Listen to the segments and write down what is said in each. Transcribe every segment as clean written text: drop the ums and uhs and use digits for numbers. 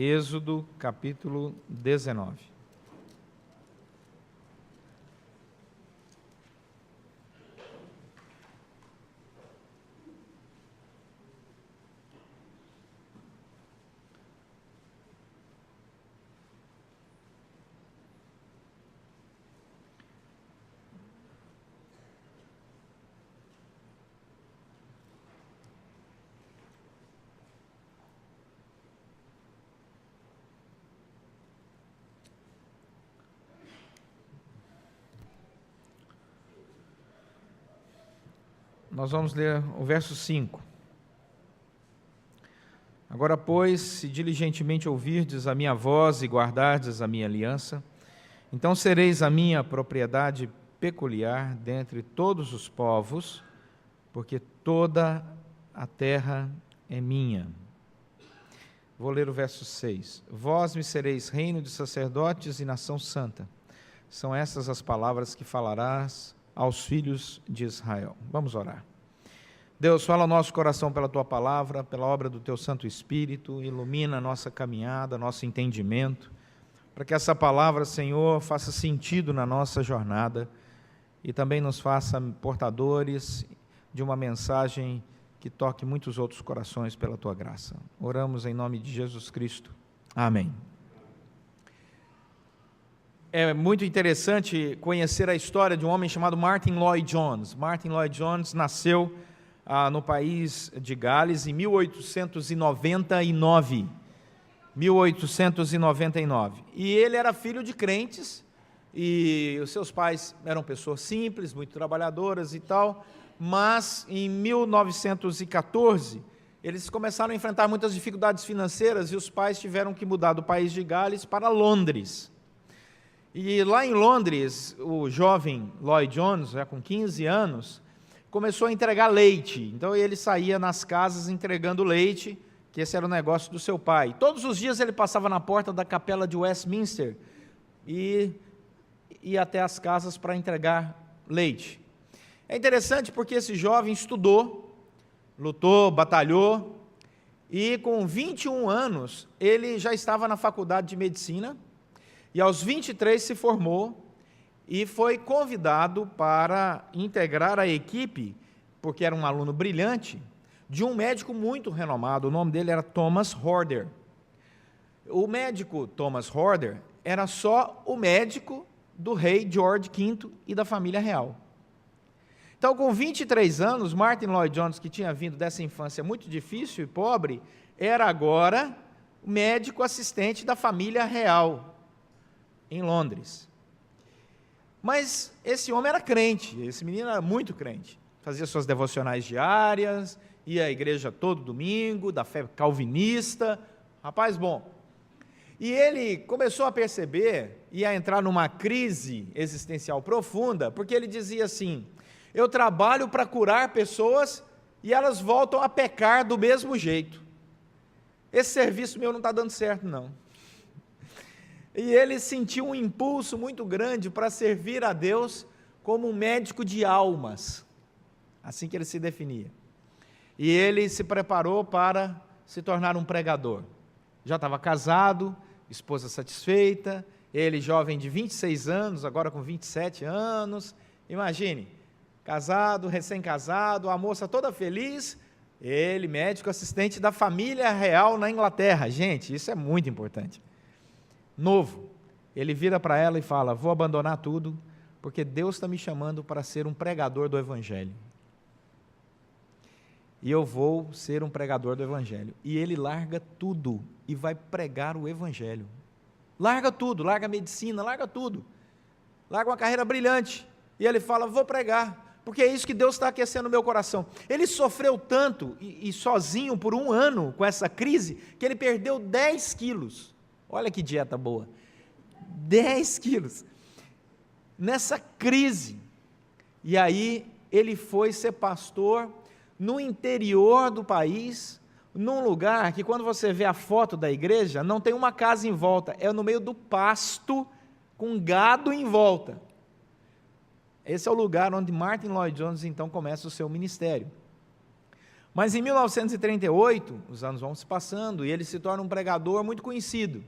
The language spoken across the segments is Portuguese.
Êxodo capítulo 19. Nós vamos ler o verso 5. Agora, pois, se diligentemente ouvirdes a minha voz e guardardes a minha aliança, então sereis a minha propriedade peculiar dentre todos os povos, porque toda a terra é minha. Vou ler o verso 6. Vós me sereis reino de sacerdotes e nação santa. São essas as palavras que falarás aos filhos de Israel. Vamos orar. Deus, fala ao nosso coração pela Tua palavra, pela obra do Teu Santo Espírito, ilumina a nossa caminhada, nosso entendimento, para que essa palavra, Senhor, faça sentido na nossa jornada e também nos faça portadores de uma mensagem que toque muitos outros corações pela Tua graça. Oramos em nome de Jesus Cristo. Amém. É muito interessante conhecer a história de um homem chamado Martyn Lloyd-Jones. Martyn Lloyd-Jones nasceu no país de Gales em 1899. E ele era filho de crentes, e os seus pais eram pessoas simples, muito trabalhadoras e tal, mas em 1914 eles começaram a enfrentar muitas dificuldades financeiras e os pais tiveram que mudar do país de Gales para Londres. E lá em Londres, o jovem Lloyd-Jones, já com 15 anos, começou a entregar leite. Então ele saía nas casas entregando leite, que esse era o negócio do seu pai. Todos os dias ele passava na porta da capela de Westminster e ia até as casas para entregar leite. É interessante porque esse jovem estudou, lutou, batalhou, e com 21 anos ele já estava na faculdade de medicina, e aos 23 se formou, e foi convidado para integrar a equipe, porque era um aluno brilhante, de um médico muito renomado. O nome dele era Thomas Horder. O médico Thomas Horder era só o médico do rei George V e da família real. Então, com 23 anos, Martyn Lloyd-Jones, que tinha vindo dessa infância muito difícil e pobre, era agora médico assistente da família real, em Londres. Mas esse homem era crente, esse menino era muito crente, fazia suas devocionais diárias, ia à igreja todo domingo, da fé calvinista, rapaz bom. E ele começou a perceber e a entrar numa crise existencial profunda, porque ele dizia assim: eu trabalho para curar pessoas e elas voltam a pecar do mesmo jeito. Esse serviço meu não está dando certo, não. E ele sentiu um impulso muito grande para servir a Deus como um médico de almas, assim que ele se definia. E ele se preparou para se tornar um pregador. Já estava casado, esposa satisfeita, ele jovem de 26 anos, agora com 27 anos, imagine, casado, recém-casado, a moça toda feliz, ele médico assistente da família real na Inglaterra. Gente, isso é muito importante. Novo, ele vira para ela e fala: vou abandonar tudo, porque Deus está me chamando para ser um pregador do Evangelho. E eu vou ser um pregador do Evangelho. E ele larga tudo e vai pregar o Evangelho. Larga tudo, larga a medicina, larga tudo. Larga uma carreira brilhante. E ele fala: vou pregar, porque é isso que Deus está aquecendo o meu coração. Ele sofreu tanto, e sozinho por 1 ano, com essa crise, que ele perdeu 10 quilos. Olha que dieta boa, 10 quilos, nessa crise. E aí ele foi ser pastor no interior do país, num lugar que, quando você vê a foto da igreja, não tem uma casa em volta, é no meio do pasto, com gado em volta. Esse é o lugar onde Martyn Lloyd-Jones então começa o seu ministério. Mas em 1938, os anos vão se passando e ele se torna um pregador muito conhecido.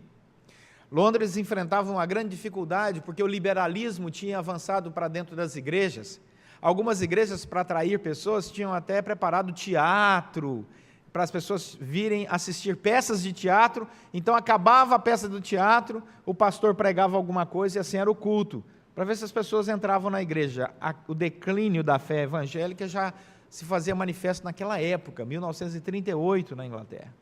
Londres enfrentava uma grande dificuldade porque o liberalismo tinha avançado para dentro das igrejas. Algumas igrejas, para atrair pessoas, tinham até preparado teatro, para as pessoas virem assistir peças de teatro. Então acabava a peça do teatro, o pastor pregava alguma coisa e assim era o culto, para ver se as pessoas entravam na igreja. O declínio da fé evangélica já se fazia manifesto naquela época, 1938, na Inglaterra.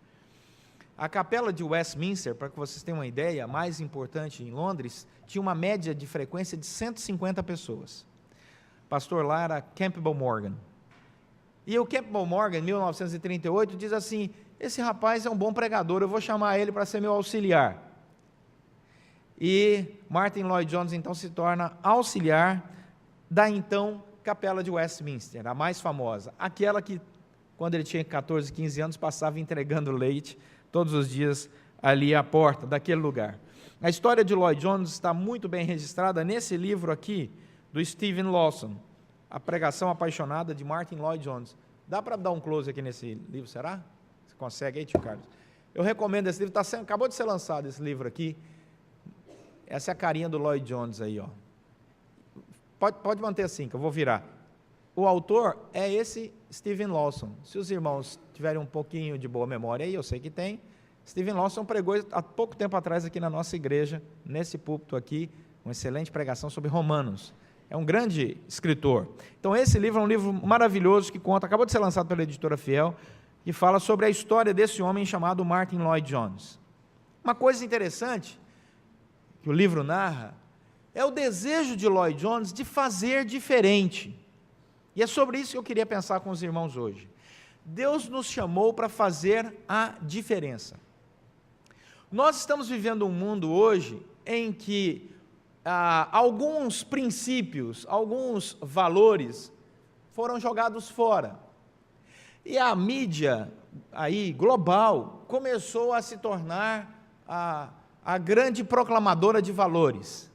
A capela de Westminster, para que vocês tenham uma ideia, a mais importante em Londres, tinha uma média de frequência de 150 pessoas. O pastor lá era Campbell Morgan. E o Campbell Morgan, em 1938, diz assim: esse rapaz é um bom pregador, eu vou chamar ele para ser meu auxiliar. E Martyn Lloyd-Jones, então, se torna auxiliar da, então, capela de Westminster, a mais famosa, aquela que, quando ele tinha 14, 15 anos, passava entregando leite todos os dias ali à porta daquele lugar. A história de Lloyd-Jones está muito bem registrada nesse livro aqui, do Steven Lawson, A Pregação Apaixonada, de Martyn Lloyd-Jones. Dá para dar um close aqui nesse livro, será? Você consegue aí, tio Carlos? Eu recomendo esse livro, acabou de ser lançado esse livro aqui. Essa é a carinha do Lloyd-Jones aí, ó. Pode manter assim, que eu vou virar. O autor é esse Steven Lawson. Se os irmãos tiverem um pouquinho de boa memória aí, eu sei que tem. Steven Lawson pregou há pouco tempo atrás aqui na nossa igreja, nesse púlpito aqui, uma excelente pregação sobre Romanos. É um grande escritor. Então esse livro é um livro maravilhoso que conta, acabou de ser lançado pela editora Fiel, que fala sobre a história desse homem chamado Martyn Lloyd-Jones. Uma coisa interessante que o livro narra é o desejo de Lloyd-Jones de fazer diferente. E é sobre isso que eu queria pensar com os irmãos hoje. Deus nos chamou para fazer a diferença. Nós estamos vivendo um mundo hoje em que alguns princípios, alguns valores foram jogados fora. E a mídia aí, global começou a se tornar a grande proclamadora de valores.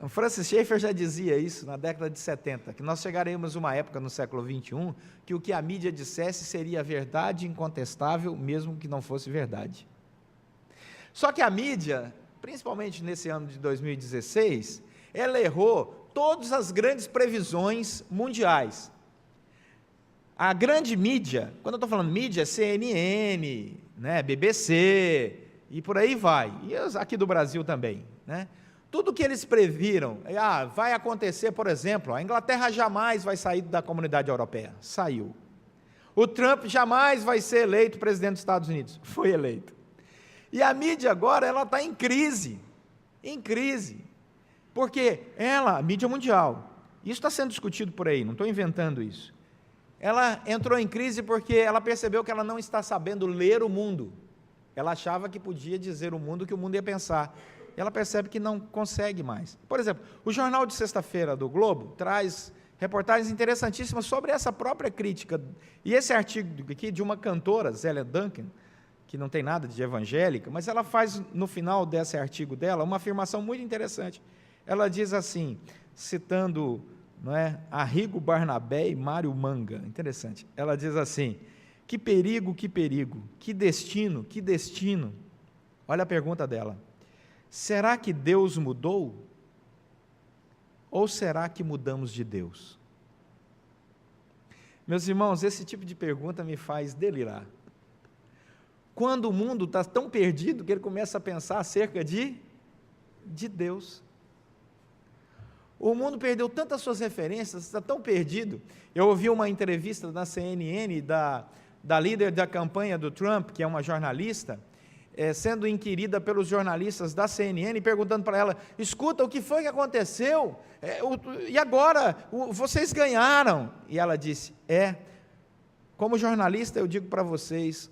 Francis Schaeffer já dizia isso na década de 70, que nós chegaremos a uma época no século 21 que o que a mídia dissesse seria verdade incontestável, mesmo que não fosse verdade. Só que a mídia, principalmente nesse ano de 2016, ela errou todas as grandes previsões mundiais. A grande mídia, quando eu estou falando mídia, é CNN, né, BBC, e por aí vai, e aqui do Brasil também, né? Tudo que eles previram, vai acontecer, por exemplo, a Inglaterra jamais vai sair da comunidade europeia, saiu. O Trump jamais vai ser eleito presidente dos Estados Unidos, foi eleito. E a mídia agora, ela está em crise, porque a mídia mundial, isso está sendo discutido por aí, não estou inventando isso, ela entrou em crise porque ela percebeu que ela não está sabendo ler o mundo, ela achava que podia dizer o mundo que o mundo ia pensar, ela percebe que não consegue mais. Por exemplo, o jornal de sexta-feira do Globo traz reportagens interessantíssimas sobre essa própria crítica, e esse artigo aqui de uma cantora, Zélia Duncan, que não tem nada de evangélica, mas ela faz no final desse artigo dela uma afirmação muito interessante. Ela diz assim, citando, Arrigo Barnabé e Mário Manga, interessante, ela diz assim: que perigo, que destino, olha a pergunta dela, será que Deus mudou? Ou será que mudamos de Deus? Meus irmãos, esse tipo de pergunta me faz delirar. Quando o mundo está tão perdido que ele começa a pensar acerca de Deus. O mundo perdeu tantas suas referências, está tão perdido. Eu ouvi uma entrevista na CNN da líder da campanha do Trump, que é uma jornalista, sendo inquirida pelos jornalistas da CNN, perguntando para ela, escuta, o que foi que aconteceu? E agora? Vocês ganharam. E ela disse, como jornalista eu digo para vocês,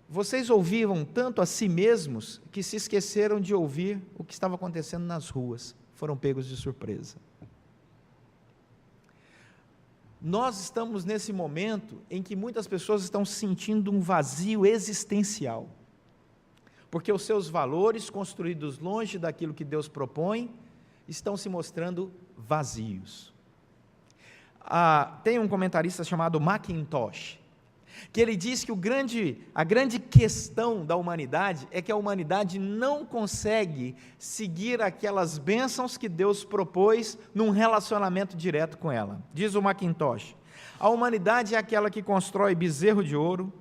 vocês ouviram tanto a si mesmos, que se esqueceram de ouvir o que estava acontecendo nas ruas, foram pegos de surpresa. Nós estamos nesse momento em que muitas pessoas estão sentindo um vazio existencial, porque os seus valores, construídos longe daquilo que Deus propõe, estão se mostrando vazios. Tem um comentarista chamado Mackintosh, que ele diz que a grande questão da humanidade é que a humanidade não consegue seguir aquelas bênçãos que Deus propôs num relacionamento direto com ela. Diz o Mackintosh: a humanidade é aquela que constrói bezerro de ouro,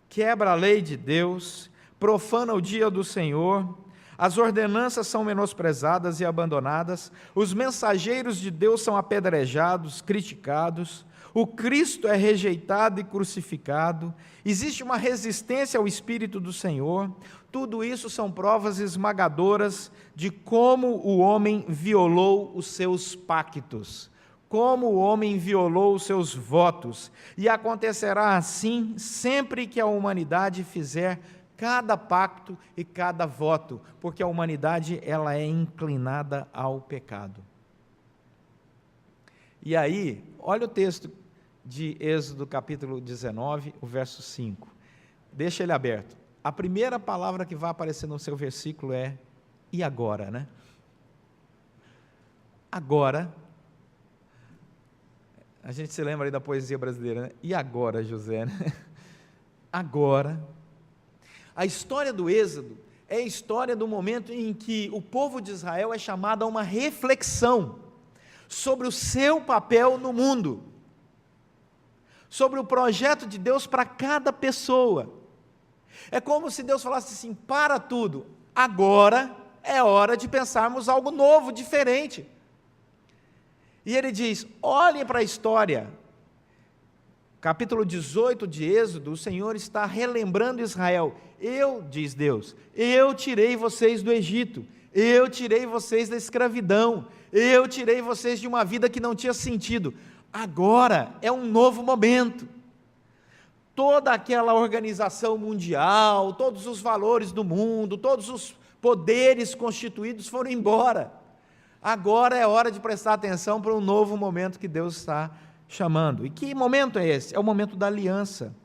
quebra a lei de Deus, profana o dia do Senhor, as ordenanças são menosprezadas e abandonadas, os mensageiros de Deus são apedrejados, criticados, o Cristo é rejeitado e crucificado, existe uma resistência ao Espírito do Senhor. Tudo isso são provas esmagadoras de como o homem violou os seus pactos, como o homem violou os seus votos, e acontecerá assim sempre que a humanidade fizer cada pacto e cada voto, porque a humanidade ela é inclinada ao pecado. E aí, olha o texto de Êxodo capítulo 19, o verso 5. Deixa ele aberto. A primeira palavra que vai aparecer no seu versículo é "e agora", né? Agora. A gente se lembra aí da poesia brasileira, né? E agora, José, né? Agora. A história do Êxodo é a história do momento em que o povo de Israel é chamado a uma reflexão sobre o seu papel no mundo, sobre o projeto de Deus para cada pessoa. É como se Deus falasse assim: para tudo, agora é hora de pensarmos algo novo, diferente. E ele diz: olhem para a história. Capítulo 18 de Êxodo, o Senhor está relembrando Israel. Diz Deus, eu tirei vocês do Egito, eu tirei vocês da escravidão, eu tirei vocês de uma vida que não tinha sentido. Agora é um novo momento. Toda aquela organização mundial, todos os valores do mundo, todos os poderes constituídos foram embora. Agora é hora de prestar atenção para um novo momento que Deus está chamando. E que momento é esse? É o momento da aliança.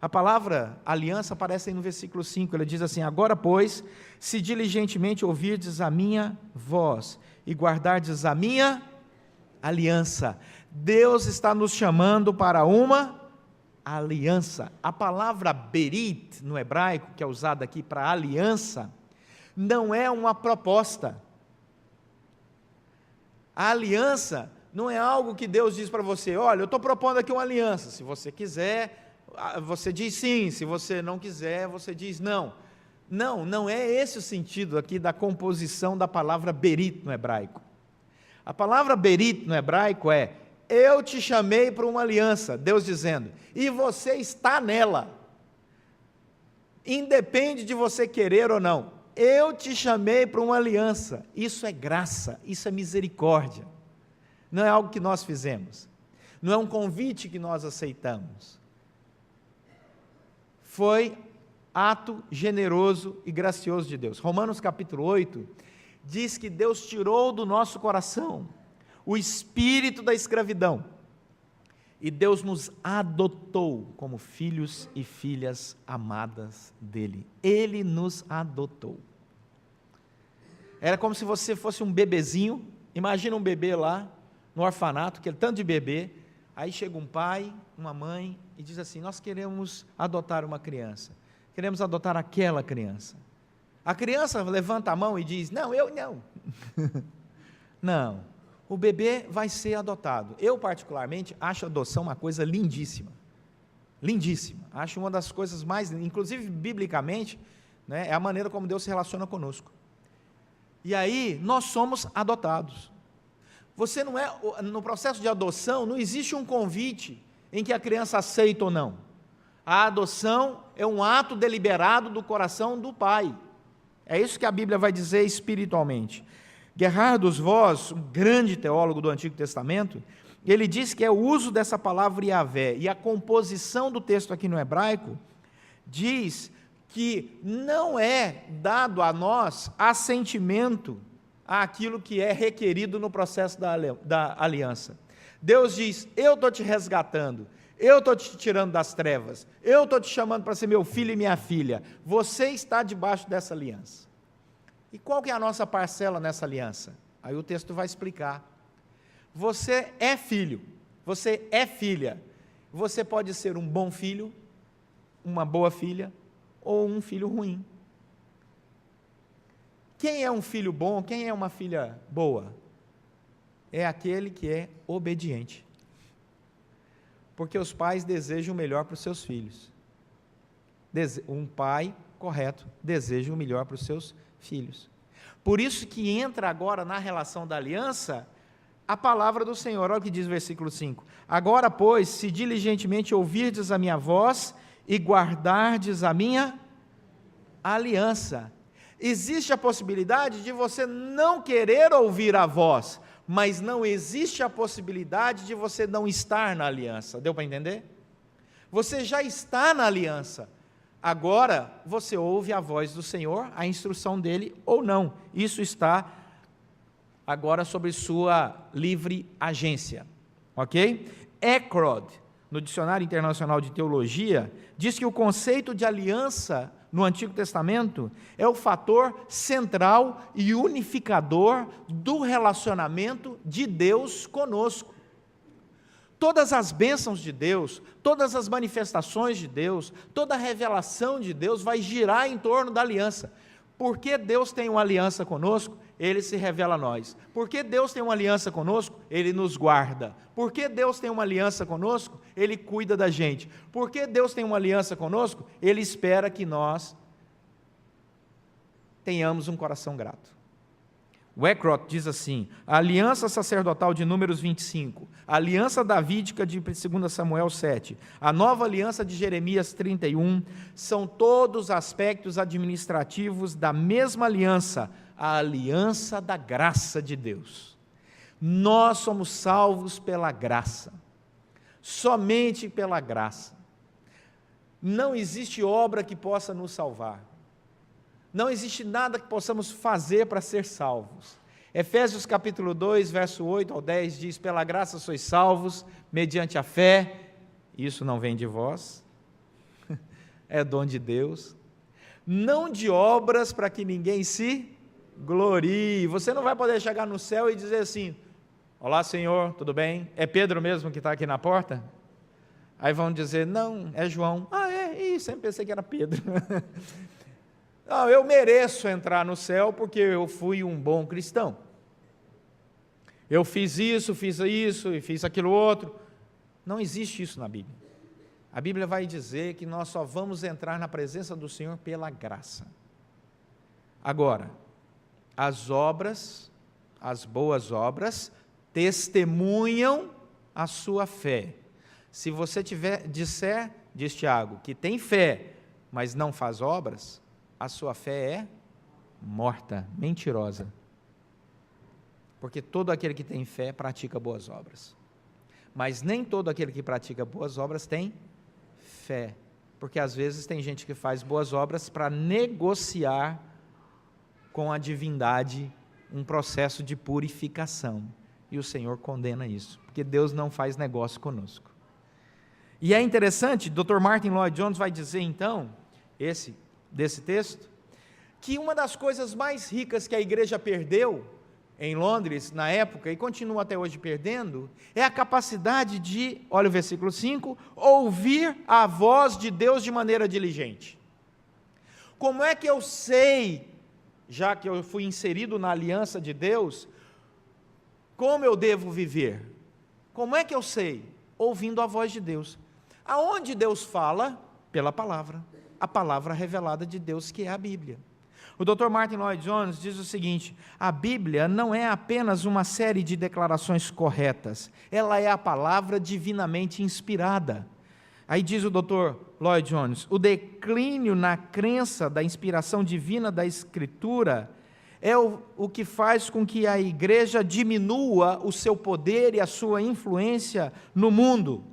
A palavra aliança aparece aí no versículo 5, ele diz assim: agora, pois, se diligentemente ouvirdes a minha voz e guardardes a minha aliança. Deus está nos chamando para uma aliança. A palavra berit, no hebraico, que é usada aqui para aliança, não é uma proposta. A aliança não é algo que Deus diz para você: olha, eu estou propondo aqui uma aliança, se você quiser, você diz sim, se você não quiser, você diz não. Não é esse o sentido aqui da composição da palavra berit no hebraico. A palavra berit no hebraico é: eu te chamei para uma aliança, Deus dizendo, e você está nela, independe de você querer ou não, eu te chamei para uma aliança. Isso é graça, isso é misericórdia, não é algo que nós fizemos, não é um convite que nós aceitamos, foi ato generoso e gracioso de Deus. Romanos capítulo 8 diz que Deus tirou do nosso coração o espírito da escravidão, e Deus nos adotou como filhos e filhas amadas dele. Ele nos adotou. Era como se você fosse um bebezinho. Imagina um bebê lá no orfanato, aquele tanto de bebê, aí chega um pai, uma mãe e diz assim: nós queremos adotar uma criança, queremos adotar aquela criança. A criança levanta a mão e diz: não, eu não. Não, o bebê vai ser adotado. Eu particularmente acho a adoção uma coisa lindíssima, lindíssima, acho uma das coisas mais, inclusive biblicamente, né, é a maneira como Deus se relaciona conosco. E aí nós somos adotados. Você não é, no processo de adoção não existe um convite em que a criança aceita ou não. A adoção é um ato deliberado do coração do pai. É isso que a Bíblia vai dizer espiritualmente. Gerhardus Voss, um grande teólogo do Antigo Testamento, ele diz que é o uso dessa palavra Yahvé e a composição do texto aqui no hebraico diz que não é dado a nós assentimento àquilo que é requerido no processo da aliança. Deus diz: eu estou te resgatando, eu estou te tirando das trevas, eu estou te chamando para ser meu filho e minha filha, você está debaixo dessa aliança. E qual que é a nossa parcela nessa aliança? Aí o texto vai explicar. Você é filho, você é filha, você pode ser um bom filho, uma boa filha ou um filho ruim. Quem é um filho bom, quem é uma filha boa? É aquele que é obediente. Porque os pais desejam o melhor para os seus filhos. Um pai correto deseja o melhor para os seus filhos. Por isso que entra agora na relação da aliança a palavra do Senhor. Olha o que diz o versículo 5. Agora, pois, se diligentemente ouvirdes a minha voz e guardardes a minha aliança. Existe a possibilidade de você não querer ouvir a voz, mas não existe a possibilidade de você não estar na aliança. Deu para entender? Você já está na aliança. Agora, você ouve a voz do Senhor, a instrução dele ou não. Isso está agora sobre sua livre agência. Ok? Eckrod, no Dicionário Internacional de Teologia, diz que o conceito de aliança no Antigo Testamento é o fator central e unificador do relacionamento de Deus conosco. Todas as bênçãos de Deus, todas as manifestações de Deus, toda a revelação de Deus vai girar em torno da aliança. Porque Deus tem uma aliança conosco, Ele se revela a nós. Porque Deus tem uma aliança conosco, Ele nos guarda. Porque Deus tem uma aliança conosco, Ele cuida da gente. Porque Deus tem uma aliança conosco, Ele espera que nós tenhamos um coração grato. O Eckrod diz assim: a aliança sacerdotal de Números 25, a aliança davídica de 2 Samuel 7, a nova aliança de Jeremias 31, são todos aspectos administrativos da mesma aliança, a aliança da graça de Deus. Nós somos salvos pela graça, somente pela graça. Não existe obra que possa nos salvar. Não existe nada que possamos fazer para ser salvos. Efésios capítulo 2, verso 8 ao 10 diz: pela graça sois salvos, mediante a fé. Isso não vem de vós, é dom de Deus. Não de obras para que ninguém se glorie. Você não vai poder chegar no céu e dizer assim: olá Senhor, tudo bem? É Pedro mesmo que está aqui na porta? Aí vão dizer: não, é João. Ah, é? Sempre pensei que era Pedro. Não, eu mereço entrar no céu porque eu fui um bom cristão. Eu fiz isso e fiz aquilo outro. Não existe isso na Bíblia. A Bíblia vai dizer que nós só vamos entrar na presença do Senhor pela graça. Agora, as obras, as boas obras, testemunham a sua fé. Se você disser, diz Tiago, que tem fé, mas não faz obras, a sua fé é morta, mentirosa. Porque todo aquele que tem fé pratica boas obras. Mas nem todo aquele que pratica boas obras tem fé. Porque às vezes tem gente que faz boas obras para negociar com a divindade um processo de purificação. E o Senhor condena isso, porque Deus não faz negócio conosco. E é interessante, Dr. Martin Lloyd-Jones vai dizer então, desse texto, que uma das coisas mais ricas que a igreja perdeu em Londres, na época, e continua até hoje perdendo, é a capacidade de, olha o versículo 5, ouvir a voz de Deus de maneira diligente. Como é que eu sei, já que eu fui inserido na aliança de Deus, como eu devo viver? Como é que eu sei? Ouvindo a voz de Deus. Aonde Deus fala? Pela palavra. A palavra revelada de Deus, que é a Bíblia. O Dr. Martin Lloyd-Jones diz o seguinte: a Bíblia não é apenas uma série de declarações corretas, ela é a palavra divinamente inspirada. Aí diz o Dr. Lloyd-Jones: o declínio na crença da inspiração divina da Escritura é o que faz com que a igreja diminua o seu poder e a sua influência no mundo.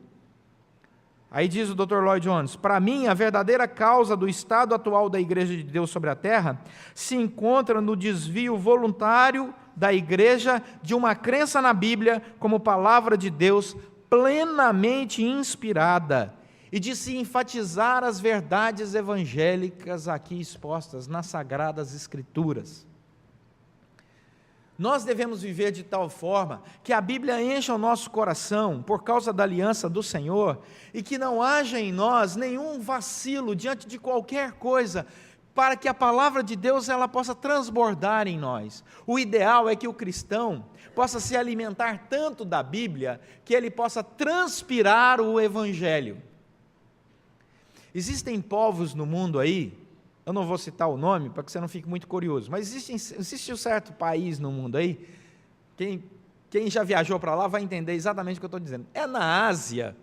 Aí diz o Dr. Lloyd-Jones: para mim, a verdadeira causa do estado atual da Igreja de Deus sobre a terra se encontra no desvio voluntário da igreja de uma crença na Bíblia como palavra de Deus plenamente inspirada e de se enfatizar as verdades evangélicas aqui expostas nas Sagradas Escrituras. Nós devemos viver de tal forma que a Bíblia encha o nosso coração por causa da aliança do Senhor e que não haja em nós nenhum vacilo diante de qualquer coisa, para que a palavra de Deus ela possa transbordar em nós. O ideal é que o cristão possa se alimentar tanto da Bíblia que ele possa transpirar o Evangelho. Existem povos no mundo aí, eu não vou citar o nome para que você não fique muito curioso, mas existe um certo país no mundo aí, quem já viajou para lá vai entender exatamente o que eu estou dizendo. É na Ásia,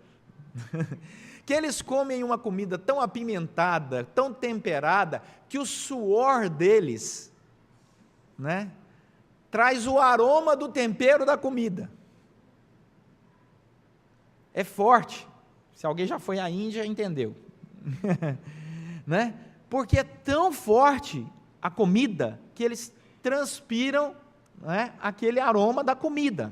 que eles comem uma comida tão apimentada, tão temperada, que o suor deles, né, traz o aroma do tempero da comida. É forte. Se alguém já foi à Índia, entendeu. Né? Porque é tão forte a comida que eles transpiram, né, aquele aroma da comida.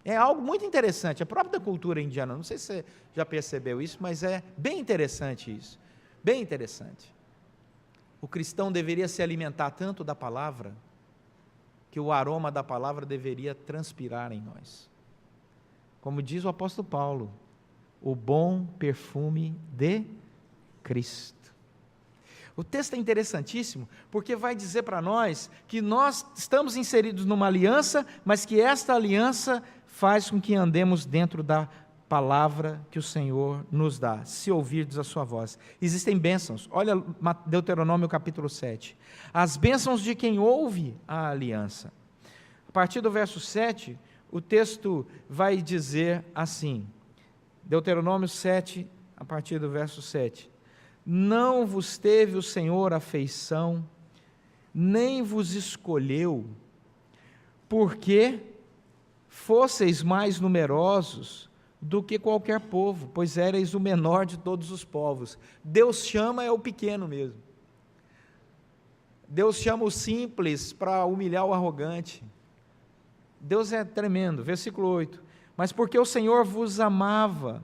É algo muito interessante, a própria cultura indiana, não sei se você já percebeu isso, mas é bem interessante isso, bem interessante. O cristão deveria se alimentar tanto da palavra, que o aroma da palavra deveria transpirar em nós. Como diz o apóstolo Paulo, o bom perfume de Cristo. O texto é interessantíssimo, porque vai dizer para nós que nós estamos inseridos numa aliança, mas que esta aliança faz com que andemos dentro da palavra que o Senhor nos dá, se ouvirdes a sua voz. Existem bênçãos, olha Deuteronômio capítulo 7, as bênçãos de quem ouve a aliança. A partir do verso 7, o texto vai dizer assim, Deuteronômio 7, a partir do verso 7, não vos teve o Senhor afeição, nem vos escolheu, porque fosseis mais numerosos do que qualquer povo, pois éreis o menor de todos os povos. Deus chama é o pequeno mesmo. Deus chama o simples para humilhar o arrogante. Deus é tremendo. Versículo 8. Mas porque o Senhor vos amava,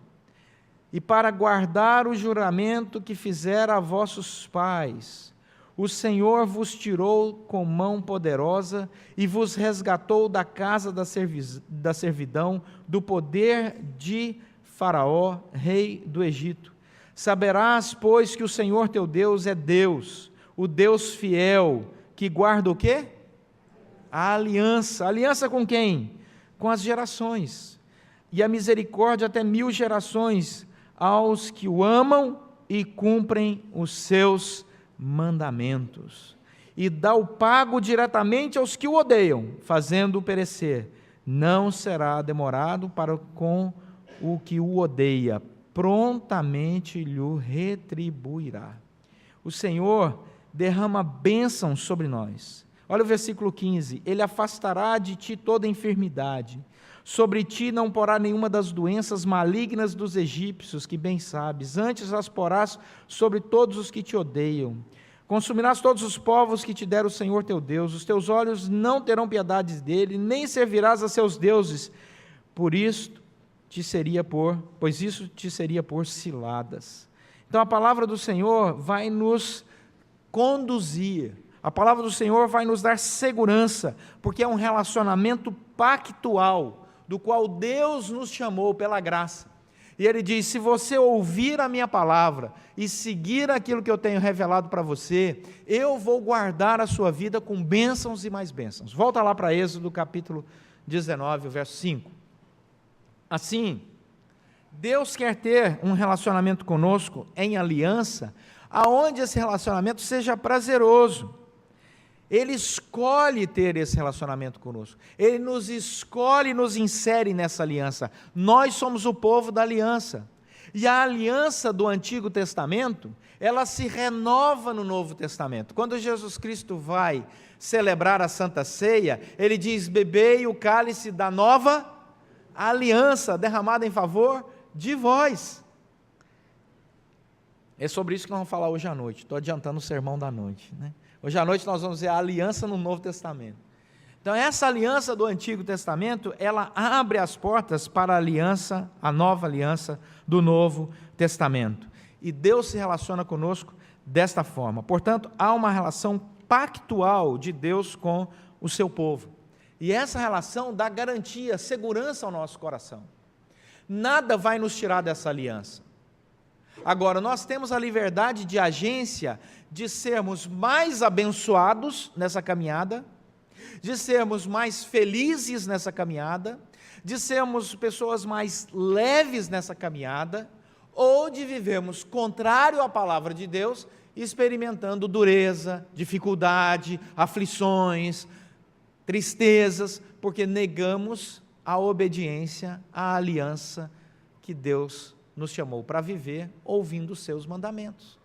e para guardar o juramento que fizera a vossos pais, o Senhor vos tirou com mão poderosa e vos resgatou da casa da servidão, do poder de Faraó, rei do Egito. Saberás, pois, que o Senhor teu Deus é Deus, o Deus fiel, que guarda o quê? A aliança. Aliança com quem? Com as gerações. E a misericórdia até 1000 gerações, aos que o amam e cumprem os seus mandamentos, e dá o pago diretamente aos que o odeiam, fazendo-o perecer. Não será demorado para com o que o odeia, prontamente lhe retribuirá. O Senhor derrama bênção sobre nós. Olha o versículo 15, ele afastará de ti toda enfermidade, sobre ti não porá nenhuma das doenças malignas dos egípcios, que bem sabes, antes as porás sobre todos os que te odeiam. Consumirás todos os povos que te der o Senhor teu Deus, os teus olhos não terão piedade dele, nem servirás a seus deuses, pois isso te seria por ciladas. Então a palavra do Senhor vai nos conduzir, a palavra do Senhor vai nos dar segurança, porque é um relacionamento pactual, do qual Deus nos chamou pela graça. E ele diz, se você ouvir a minha palavra e seguir aquilo que eu tenho revelado para você, eu vou guardar a sua vida com bênçãos e mais bênçãos. Volta lá para Êxodo capítulo 19, o verso 5. Assim, Deus quer ter um relacionamento conosco em aliança, aonde esse relacionamento seja prazeroso. Ele escolhe ter esse relacionamento conosco. Ele nos escolhe e nos insere nessa aliança. Nós somos o povo da aliança. E a aliança do Antigo Testamento, ela se renova no Novo Testamento. Quando Jesus Cristo vai celebrar a Santa Ceia, ele diz, bebei o cálice da nova aliança, derramada em favor de vós. É sobre isso que nós vamos falar hoje à noite. Estou adiantando o sermão da noite, né? Hoje à noite nós vamos ver a aliança no Novo Testamento. Então essa aliança do Antigo Testamento, ela abre as portas para a aliança, a nova aliança do Novo Testamento. E Deus se relaciona conosco desta forma. Portanto, há uma relação pactual de Deus com o seu povo. E essa relação dá garantia, segurança ao nosso coração. Nada vai nos tirar dessa aliança. Agora, nós temos a liberdade de agência de sermos mais abençoados nessa caminhada, de sermos mais felizes nessa caminhada, de sermos pessoas mais leves nessa caminhada, ou de vivermos contrário à palavra de Deus, experimentando dureza, dificuldade, aflições, tristezas, porque negamos a obediência à aliança que Deus nos chamou para viver, ouvindo os seus mandamentos.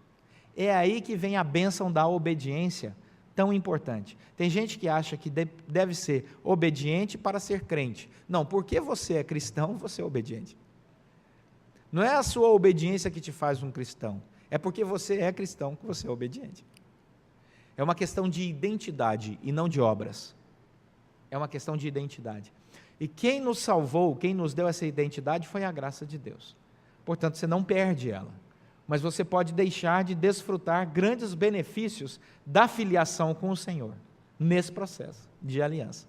É aí que vem a bênção da obediência, tão importante. Tem gente que acha que deve ser obediente para ser crente. Não, porque você é cristão, você é obediente. Não é a sua obediência que te faz um cristão, é porque você é cristão que você é obediente. É uma questão de identidade e não de obras. É uma questão de identidade. E quem nos salvou, quem nos deu essa identidade foi a graça de Deus. Portanto, você não perde ela, mas você pode deixar de desfrutar grandes benefícios da filiação com o Senhor, nesse processo de aliança.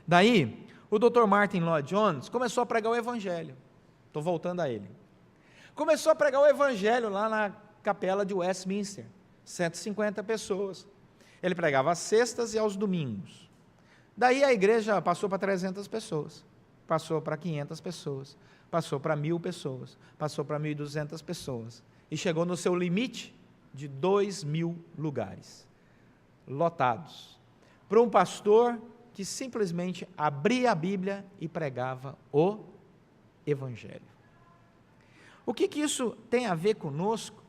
Daí, o Dr. Martin Lloyd-Jones começou a pregar o Evangelho. Estou voltando a ele. Começou a pregar o Evangelho lá na capela de Westminster, 150 pessoas. Ele pregava às sextas e aos domingos. Daí a igreja passou para 300 pessoas, passou para 500 pessoas, passou para 1.000 pessoas, passou para 1.200 pessoas, e chegou no seu limite de 2.000 lugares, lotados, para um pastor que simplesmente abria a Bíblia e pregava o Evangelho. O que isso tem a ver conosco,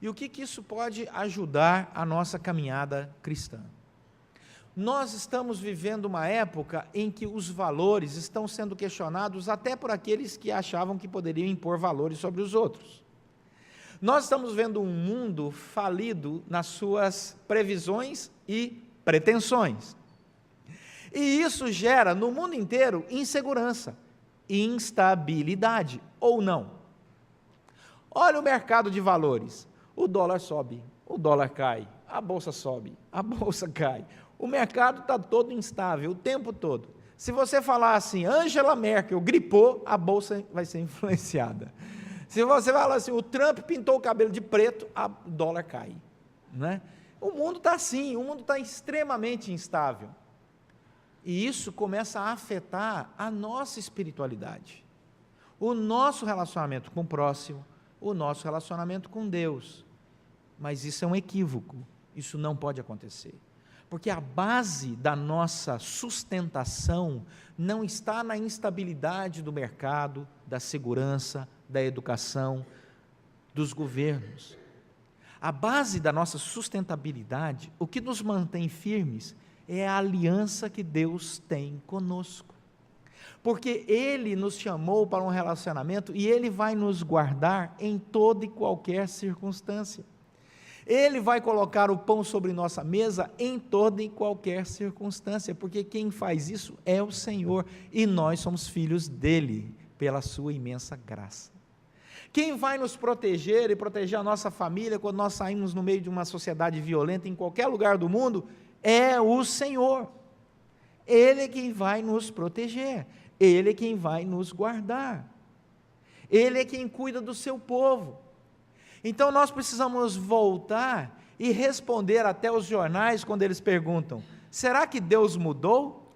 e o que isso pode ajudar a nossa caminhada cristã? Nós estamos vivendo uma época em que os valores estão sendo questionados até por aqueles que achavam que poderiam impor valores sobre os outros. Nós estamos vendo um mundo falido nas suas previsões e pretensões. E isso gera no mundo inteiro insegurança, instabilidade, ou não. Olha o mercado de valores. O dólar sobe, o dólar cai, a bolsa sobe, a bolsa cai. O mercado está todo instável, o tempo todo. Se você falar assim, Angela Merkel gripou, a bolsa vai ser influenciada. Se você falar assim, o Trump pintou o cabelo de preto, o dólar cai. Né? O mundo está assim, o mundo está extremamente instável. E isso começa a afetar a nossa espiritualidade, o nosso relacionamento com o próximo, o nosso relacionamento com Deus. Mas isso é um equívoco, isso não pode acontecer. Porque a base da nossa sustentação não está na instabilidade do mercado, da segurança, da educação, dos governos. A base da nossa sustentabilidade, o que nos mantém firmes, é a aliança que Deus tem conosco. Porque Ele nos chamou para um relacionamento e Ele vai nos guardar em toda e qualquer circunstância. Ele vai colocar o pão sobre nossa mesa em toda e qualquer circunstância, porque quem faz isso é o Senhor, e nós somos filhos dEle, pela sua imensa graça. Quem vai nos proteger e proteger a nossa família, quando nós saímos no meio de uma sociedade violenta, em qualquer lugar do mundo, é o Senhor. Ele é quem vai nos proteger, Ele é quem vai nos guardar, Ele é quem cuida do seu povo. Então nós precisamos voltar e responder até os jornais quando eles perguntam, será que Deus mudou?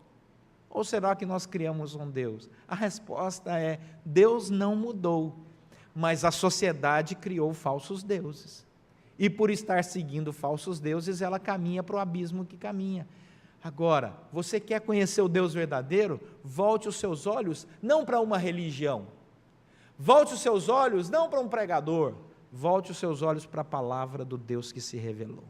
Ou será que nós criamos um Deus? A resposta é, Deus não mudou, mas a sociedade criou falsos deuses. E por estar seguindo falsos deuses, ela caminha para o abismo que caminha. Agora, você quer conhecer o Deus verdadeiro? Volte os seus olhos não para uma religião, volte os seus olhos não para um pregador, volte os seus olhos para a palavra do Deus que se revelou.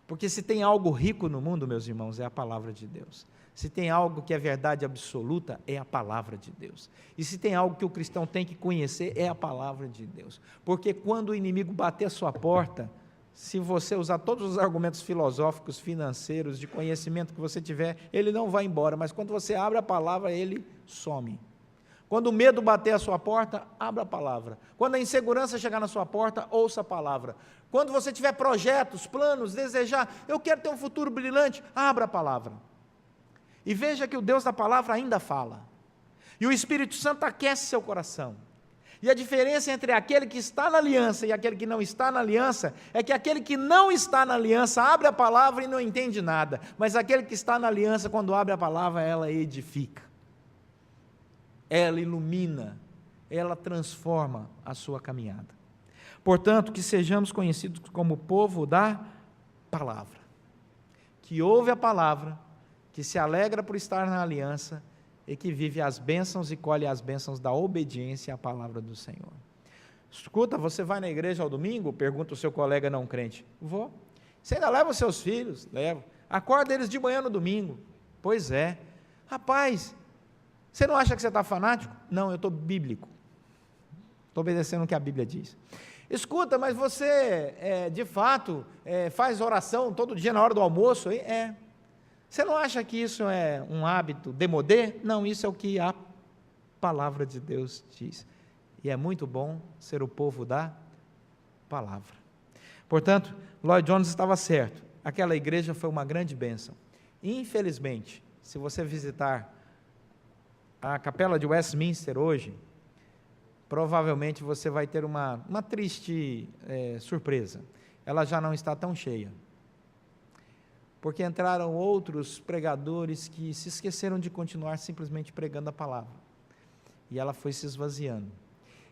Porque se tem algo rico no mundo, meus irmãos, é a palavra de Deus. Se tem algo que é verdade absoluta, é a palavra de Deus. E se tem algo que o cristão tem que conhecer, é a palavra de Deus. Porque quando o inimigo bater a sua porta, se você usar todos os argumentos filosóficos, financeiros, de conhecimento que você tiver, ele não vai embora, mas quando você abre a palavra, ele some. Quando o medo bater a sua porta, abra a palavra. Quando a insegurança chegar na sua porta, ouça a palavra. Quando você tiver projetos, planos, desejar, eu quero ter um futuro brilhante, abra a palavra. E veja que o Deus da palavra ainda fala. E o Espírito Santo aquece seu coração. E a diferença entre aquele que está na aliança e aquele que não está na aliança é que aquele que não está na aliança abre a palavra e não entende nada, mas aquele que está na aliança, quando abre a palavra, ela edifica, ela ilumina, ela transforma a sua caminhada. Portanto, que sejamos conhecidos como povo da palavra, que ouve a palavra, que se alegra por estar na aliança, e que vive as bênçãos e colhe as bênçãos da obediência à palavra do Senhor. Escuta, você vai na igreja ao domingo? Pergunta o seu colega não crente. Vou. Você ainda leva os seus filhos? Levo. Acorda eles de manhã no domingo? Pois é. Rapaz, você não acha que você está fanático? Não, eu estou bíblico. Estou obedecendo o que a Bíblia diz. Escuta, mas você, de fato, faz oração todo dia na hora do almoço? Você não acha que isso é um hábito demodé? Não, isso é o que a palavra de Deus diz. E é muito bom ser o povo da palavra. Portanto, Lloyd Jones estava certo. Aquela igreja foi uma grande bênção. Infelizmente, se você visitar a capela de Westminster hoje, provavelmente você vai ter uma triste surpresa. Ela já não está tão cheia. Porque entraram outros pregadores que se esqueceram de continuar simplesmente pregando a palavra. E ela foi se esvaziando.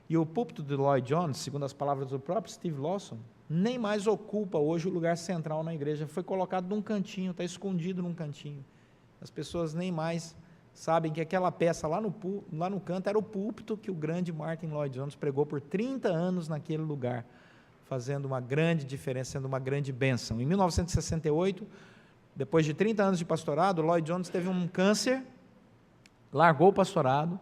E o púlpito de Lloyd Jones, segundo as palavras do próprio Steve Lawson, nem mais ocupa hoje o lugar central na igreja. Foi colocado num cantinho, está escondido num cantinho. As pessoas nem mais sabem que aquela peça lá no canto era o púlpito que o grande Martin Lloyd Jones pregou por 30 anos naquele lugar, fazendo uma grande diferença, sendo uma grande bênção. Em 1968, depois de 30 anos de pastorado, Lloyd Jones teve um câncer, largou o pastorado,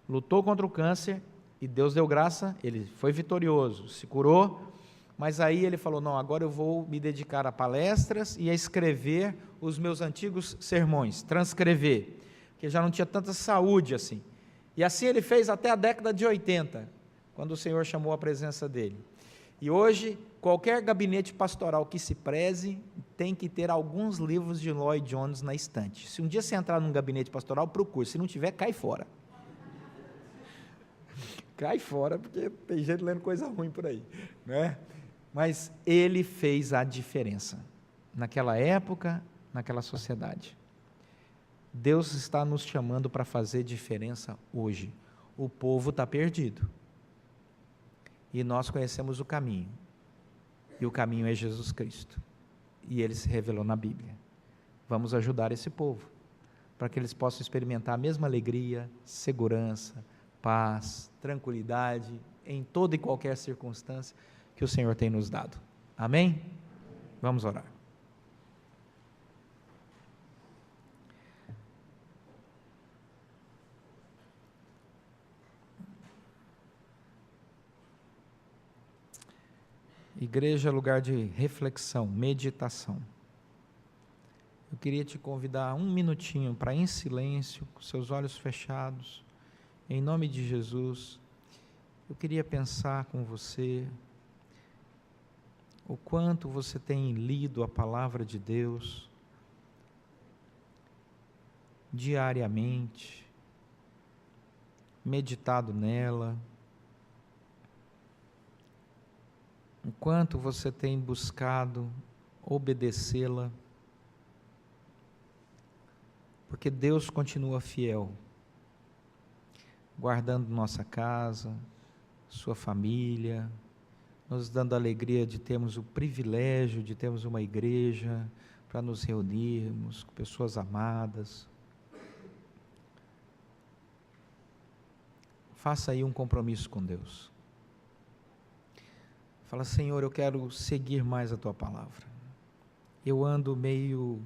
lutou contra o câncer, e Deus deu graça, ele foi vitorioso, se curou, mas aí ele falou, não, agora eu vou me dedicar a palestras e a escrever os meus antigos sermões, transcrever, porque já não tinha tanta saúde assim. E assim ele fez até a década de 80, quando o Senhor chamou a presença dele. E hoje, qualquer gabinete pastoral que se preze tem que ter alguns livros de Lloyd Jones na estante. Se um dia você entrar num gabinete pastoral, procure. Se não tiver, cai fora. Cai fora, porque tem gente lendo coisa ruim por aí, né? Mas ele fez a diferença naquela época, naquela sociedade. Deus está nos chamando para fazer diferença hoje. O povo está perdido. E nós conhecemos o caminho. E o caminho é Jesus Cristo. E ele se revelou na Bíblia. Vamos ajudar esse povo, para que eles possam experimentar a mesma alegria, segurança, paz, tranquilidade, em toda e qualquer circunstância que o Senhor tem nos dado. Amém? Vamos orar. Igreja é lugar de reflexão, meditação. Eu queria te convidar um minutinho para, em silêncio, com seus olhos fechados, em nome de Jesus, eu queria pensar com você o quanto você tem lido a palavra de Deus diariamente, meditado nela, o quanto você tem buscado obedecê-la, porque Deus continua fiel, guardando nossa casa, sua família, nos dando a alegria de termos o privilégio de termos uma igreja para nos reunirmos com pessoas amadas. Faça aí um compromisso com Deus. Fala, Senhor, eu quero seguir mais a Tua palavra. Eu ando meio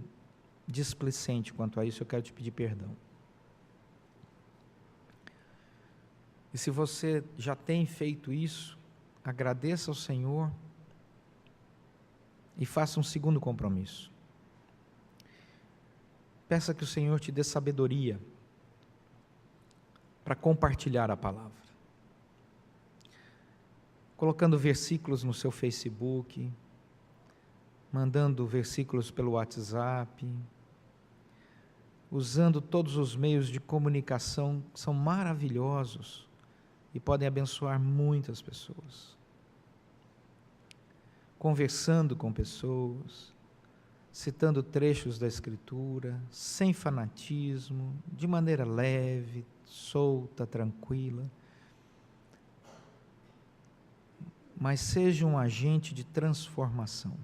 displicente quanto a isso, eu quero te pedir perdão. E se você já tem feito isso, agradeça ao Senhor e faça um segundo compromisso. Peça que o Senhor te dê sabedoria para compartilhar a palavra. Colocando versículos no seu Facebook, mandando versículos pelo WhatsApp, usando todos os meios de comunicação que são maravilhosos e podem abençoar muitas pessoas. Conversando com pessoas, citando trechos da Escritura, sem fanatismo, de maneira leve, solta, tranquila. Mas seja um agente de transformação.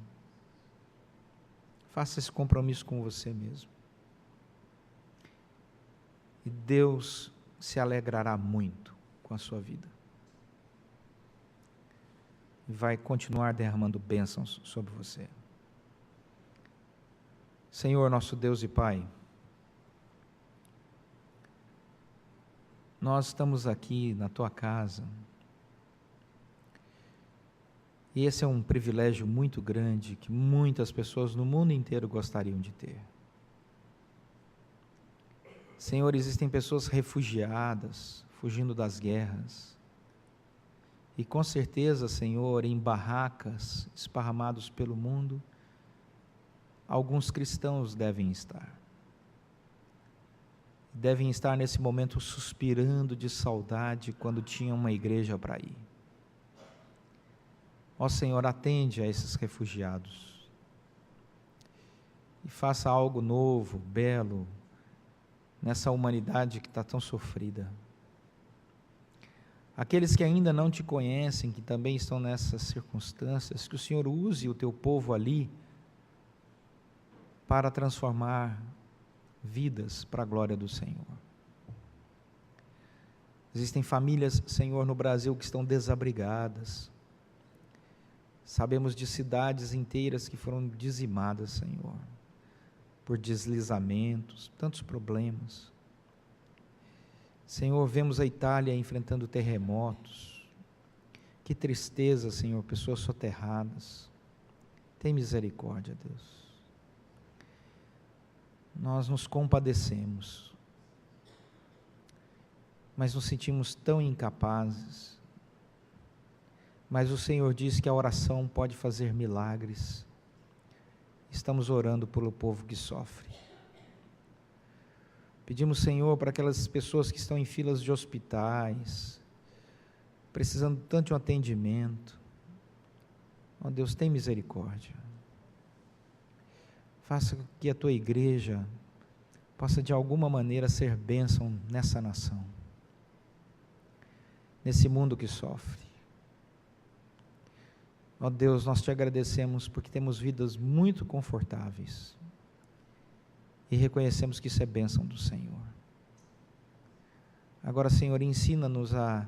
Faça esse compromisso com você mesmo. E Deus se alegrará muito com a sua vida. E vai continuar derramando bênçãos sobre você. Senhor, nosso Deus e Pai, nós estamos aqui na Tua casa, e esse é um privilégio muito grande que muitas pessoas no mundo inteiro gostariam de ter. Senhor, existem pessoas refugiadas, fugindo das guerras, e com certeza, Senhor, em barracas esparramados pelo mundo, alguns cristãos devem estar. Devem estar nesse momento suspirando de saudade quando tinham uma igreja para ir. Ó Senhor, atende a esses refugiados e faça algo novo, belo, nessa humanidade que está tão sofrida. Aqueles que ainda não te conhecem, que também estão nessas circunstâncias, que o Senhor use o teu povo ali para transformar vidas para a glória do Senhor. Existem famílias, Senhor, no Brasil que estão desabrigadas. Sabemos de cidades inteiras que foram dizimadas, Senhor, por deslizamentos, tantos problemas. Senhor, vemos a Itália enfrentando terremotos. Que tristeza, Senhor, pessoas soterradas. Tem misericórdia, Deus. Nós nos compadecemos, mas nos sentimos tão incapazes. Mas o Senhor diz que a oração pode fazer milagres. Estamos orando pelo povo que sofre. Pedimos, Senhor, para aquelas pessoas que estão em filas de hospitais, precisando tanto de um atendimento. Ó Deus, tem misericórdia. Faça que a Tua igreja possa de alguma maneira ser bênção nessa nação, nesse mundo que sofre. Ó Deus, nós Te agradecemos porque temos vidas muito confortáveis e reconhecemos que isso é bênção do Senhor. Agora, Senhor, ensina-nos a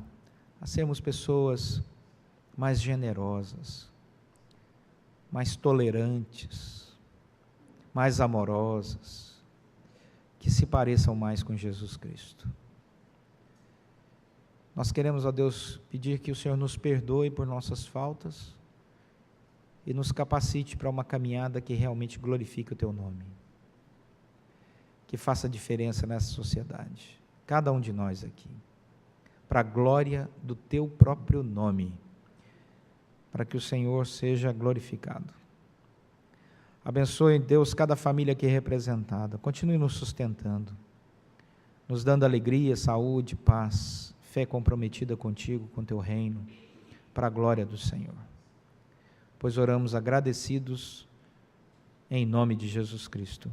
sermos pessoas mais generosas, mais tolerantes, mais amorosas, que se pareçam mais com Jesus Cristo. Nós queremos, ó Deus, pedir que o Senhor nos perdoe por nossas faltas e nos capacite para uma caminhada que realmente glorifique o Teu nome, que faça diferença nessa sociedade, cada um de nós aqui, para a glória do Teu próprio nome, para que o Senhor seja glorificado. Abençoe, Deus, cada família aqui representada, continue nos sustentando, nos dando alegria, saúde, paz, fé comprometida contigo, com Teu reino, para a glória do Senhor. Pois oramos agradecidos, em nome de Jesus Cristo.